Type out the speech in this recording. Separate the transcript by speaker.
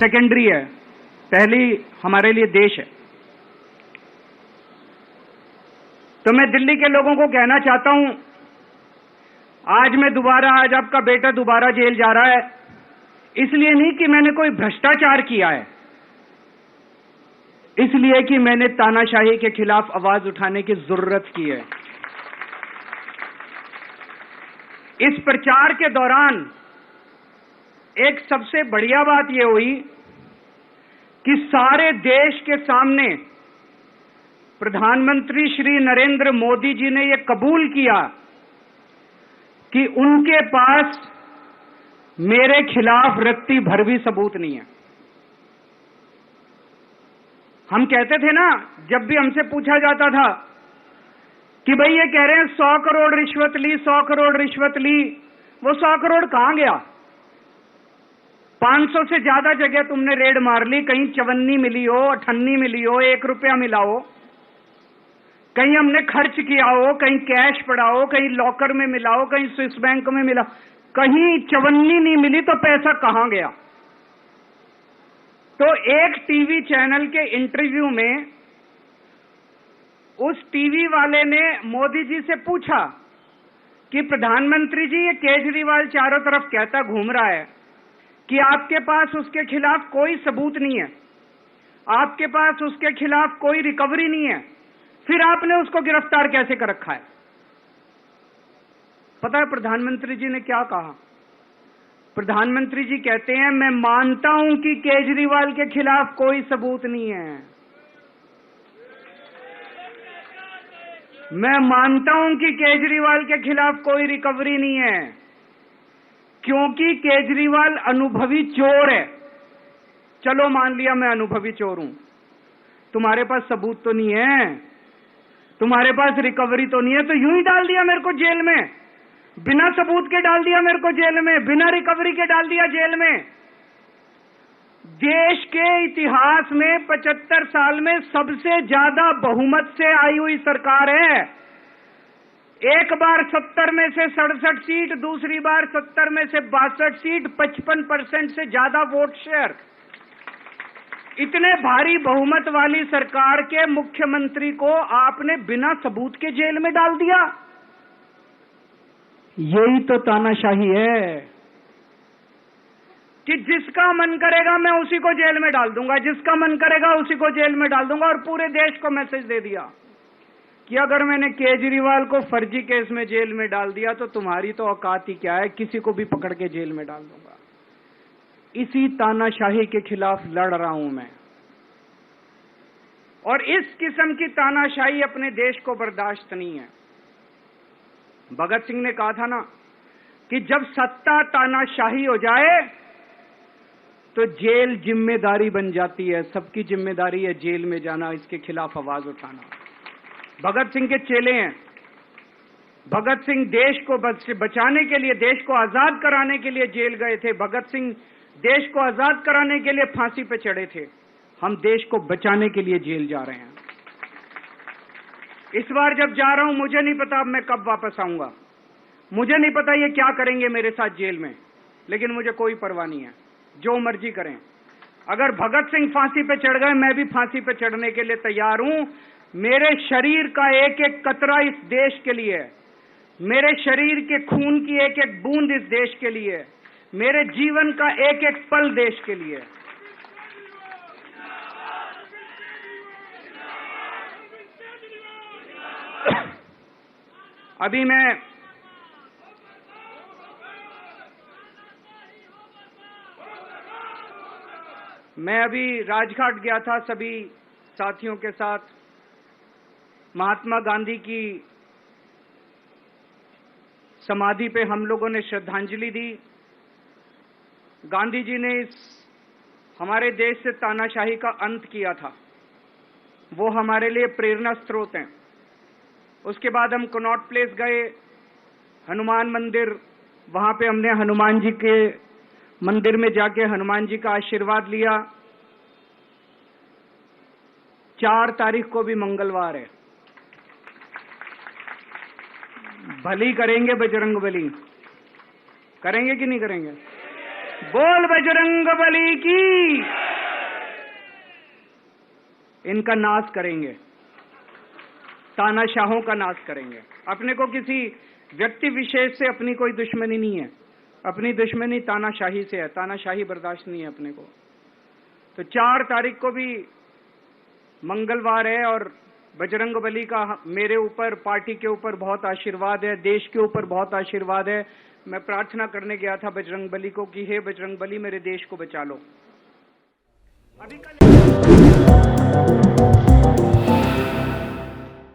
Speaker 1: Secondary है, पहली हमारे लिए देश है। तो मैं दिल्ली के लोगों को कहना चाहता हूं, आज आपका बेटा दोबारा जेल जा रहा है, इसलिए नहीं कि मैंने कोई भ्रष्टाचार किया है, इसलिए कि मैंने तानाशाही के खिलाफ आवाज उठाने की जरूरत की है। इस प्रचार के दौरान एक सबसे बढ़िया बात यह हुई कि सारे देश के सामने प्रधानमंत्री श्री नरेंद्र मोदी जी ने यह कबूल किया कि उनके पास मेरे खिलाफ रत्ती भर भी सबूत नहीं है। हम कहते थे ना, जब भी हमसे पूछा जाता था कि भाई ये कह रहे हैं 100 करोड़ रिश्वत ली, 100 करोड़ रिश्वत ली, वो 100 करोड़ कहां गया? 500 से ज्यादा जगह तुमने रेड मार ली, कहीं चवन्नी मिली हो, अठन्नी मिली हो, 1 रुपया मिला हो, कहीं हमने खर्च किया हो, कहीं कैश पड़ा हो, कहीं लॉकर में मिला हो, कहीं स्विस बैंक में मिला, कहीं चवन्नी नहीं मिली, तो पैसा कहां गया? तो एक टीवी चैनल के इंटरव्यू में उस टीवी वाले ने मोदी जी से पूछा कि प्रधानमंत्री जी, ये केजरीवाल चारों तरफ कहता घूम रहा है कि आपके पास उसके खिलाफ कोई सबूत नहीं है, आपके पास उसके खिलाफ कोई रिकवरी नहीं है, फिर आपने उसको गिरफ्तार कैसे कर रखा है? पता है प्रधानमंत्री जी ने क्या कहा? प्रधानमंत्री जी कहते हैं, मैं मानता हूं कि केजरीवाल के खिलाफ कोई सबूत नहीं है, मैं मानता हूं कि केजरीवाल के खिलाफ कोई रिकवरी नहीं है, क्योंकि केजरीवाल अनुभवी चोर है। चलो मान लिया मैं अनुभवी चोर हूं, तुम्हारे पास सबूत तो नहीं है, तुम्हारे पास रिकवरी तो नहीं है, तो यूं ही डाल दिया मेरे को जेल में, बिना सबूत के डाल दिया मेरे को जेल में, बिना रिकवरी के डाल दिया जेल में। देश के इतिहास में 75 साल में सबसे ज्यादा बहुमत से आई हुई सरकार है। एक बार 70 में से 67 सीट, दूसरी बार 70 में से 62 सीट, 55% से ज्यादा वोट शेयर। इतने भारी बहुमत वाली सरकार के मुख्यमंत्री को आपने बिना सबूत के जेल में डाल दिया। यही तो तानाशाही है कि जिसका मन करेगा मैं उसी को जेल में डाल दूंगा, जिसका मन करेगा उसी को जेल में डाल दूंगा। और पूरे देश को मैसेज दे दिया कि अगर मैंने केजरीवाल को फर्जी केस में जेल में डाल दिया तो तुम्हारी तो औकात ही क्या है, किसी को भी पकड़ के जेल में डाल दूंगा। इसी तानाशाही के खिलाफ लड़ रहा हूं मैं, और इस किस्म की तानाशाही अपने देश को बर्दाश्त नहीं है। भगत सिंह ने कहा था ना कि जब सत्ता तानाशाही हो जाए तो जेल जिम्मेदारी बन जाती है, सबकी जिम्मेदारी है जेल में जाना, इसके खिलाफ आवाज उठाना। भगत सिंह के चेले हैं। भगत सिंह देश को बचाने के लिए, देश को आजाद कराने के लिए जेल गए थे। भगत सिंह देश को आजाद कराने के लिए फांसी पे चढ़े थे। हम देश को बचाने के लिए जेल जा रहे हैं। इस बार जब जा रहा हूं, मुझे नहीं पता अब मैं कब वापस आऊंगा, मुझे नहीं पता ये क्या करेंगे मेरे साथ जेल में, लेकिन मुझे कोई परवाह नहीं है, जो मर्जी करें। अगर भगत सिंह फांसी पे चढ़ गए, मैं भी फांसी पे चढ़ने के लिए तैयार हूं। मेरे शरीर का एक एक कतरा इस देश के लिए है, मेरे शरीर के खून की एक एक बूंद इस देश के लिए है, मेरे जीवन का एक एक पल देश के लिए है। अभी मैं अभी राजघाट गया था सभी साथियों के साथ। महात्मा गांधी की समाधि पे हम लोगों ने श्रद्धांजलि दी। गांधी जी ने इस हमारे देश से तानाशाही का अंत किया था, वो हमारे लिए प्रेरणा स्रोत हैं। उसके बाद हम कनॉट प्लेस गए, हनुमान मंदिर, वहां पे हमने हनुमान जी के मंदिर में जाके हनुमान जी का आशीर्वाद लिया। 4 तारीख को भी मंगलवार है, भली करेंगे बजरंग बली, करेंगे कि नहीं करेंगे? बोल बजरंगबली की। इनका नाश करेंगे, तानाशाहों का नाश करेंगे। अपने को किसी व्यक्ति विशेष से अपनी कोई दुश्मनी नहीं है, अपनी दुश्मनी तानाशाही से है। तानाशाही बर्दाश्त नहीं है अपने को। तो 4 तारीख को भी मंगलवार है और बजरंगबली का मेरे ऊपर, पार्टी के ऊपर बहुत आशीर्वाद है, देश के ऊपर बहुत आशीर्वाद है। मैं प्रार्थना करने गया था बजरंगबली को कि हे बजरंगबली, मेरे देश को बचा लो। अभी कल